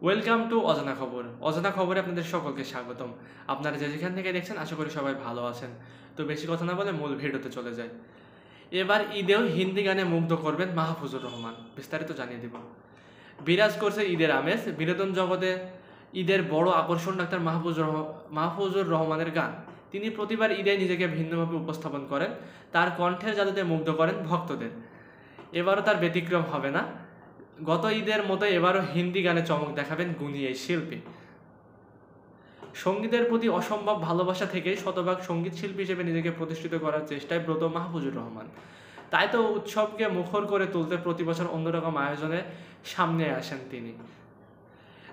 Welcome to অজানা খবর। অজানা খবরে আপনাদের সকলকে স্বাগতম। আপনারা যেখান থেকে দেখছেন আশা করি সবাই ভালো আছেন। তো বেশি কথা না বলে মূল ভিডিওতে চলে যায়। এবার ঈদেও হিন্দি গানে মুগ্ধ করবেন মাহফুজুর রহমান, বিস্তারিত জানিয়ে দিব। বিরাজ করছে ঈদের আমেজ, বিনোদন জগতে ঈদের বড় আকর্ষণ ডাক্তার মাহফুজুর রহমানের গান। তিনি প্রতিবার ঈদে নিজেকে ভিন্নভাবে উপস্থাপন করেন, তার কণ্ঠের জাদুতে মুগ্ধ করেন ভক্তদের। এবারও তার ব্যতিক্রম হবে না। গত ঈদের মতো এবারও হিন্দি গানে চমক দেখাবেন গুণী এই শিল্পী। সঙ্গীতের প্রতি অসম্ভব ভালোবাসা থেকেই শতভাগ সঙ্গীত শিল্পী হিসেবে নিজেকে প্রতিষ্ঠিত করার চেষ্টায় ব্রত মাহফুজুর রহমান। তাই তো উৎসবকে মুখর করে তুলতে প্রতি বছর অন্যরকম আয়োজনে সামনে আসেন তিনি।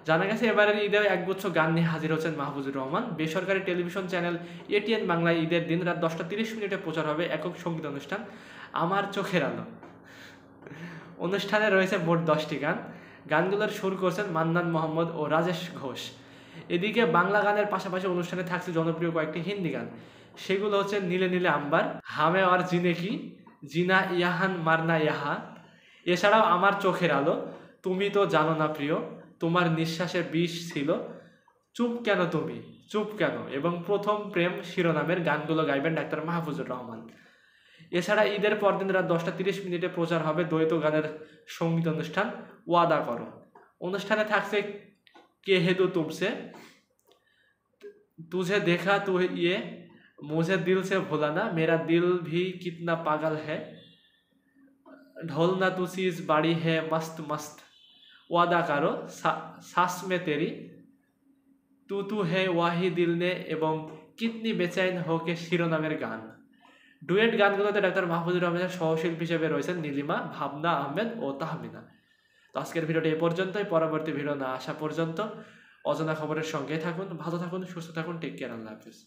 জানা গেছে এবারের ঈদে একগুচ্ছ গান নিয়ে হাজির হচ্ছেন মাহফুজুর রহমান। বেসরকারি টেলিভিশন চ্যানেল এটিএন বাংলায় ঈদের দিন রাত 10:30 প্রচার হবে একক সঙ্গীত অনুষ্ঠান আমার চোখের আলো। অনুষ্ঠানে রয়েছে মোট 10টি গান। গানগুলোর সুর করছেন মান্নান মোহাম্মদ ও রাজেশ ঘোষ। এদিকে বাংলা গানের পাশাপাশি অনুষ্ঠানে থাকছে জনপ্রিয় কয়েকটি হিন্দি গান। সেগুলো হচ্ছে নীলে নীলে আম্বার, হামে আর জিনে কি, জিনা ইয়াহান মারনা ইয়াহা। এছাড়াও আমার চোখের আলো, তুমি তো জানো না প্রিয়, তোমার নিঃশ্বাসে বিষ ছিল, চুপ কেন তুমি, চুপ কেন এবং প্রথম প্রেম শিরোনামের গানগুলো গাইবেন ডাক্তার মাহফুজুর রহমান। এছাড়া ঈদের পরদিন রাত 10:30 প্রচার হবে দ্বৈত গানের সঙ্গীত অনুষ্ঠান ওয়াদা করো। অনুষ্ঠানে থাকছে কে হেদু তুমসে, তুঝে দেখা তু ইয়ে, মুঝে দিল সে ভোলানা, মেরা দিল ভি কিতনা পাগল হ্যায়, ঢোলনা তু চিজ বাড়ি হ্যায় মস্ত মস্ত, ওয়াদা কারো, সাস মে তেরি, তু তু হে ওয়াহি দিল নে এবং কিতনি বেচাইন হোকে শিরোনামের গান। ডুয়েট গানগুলোতে ডাক্তার মাহফুজুর রহমানের সহশিল্পী হিসেবে রয়েছেন নীলিমা, ভাবনা আহমেদ ও তাহমিনা। তো আজকের ভিডিওটি এ পর্যন্তই। পরবর্তী ভিডিও না আসা পর্যন্ত অজানা খবরের সঙ্গে থাকুন, ভালো থাকুন, সুস্থ থাকুন, টেক কেয়ার, আল্লাহ হাফিজ।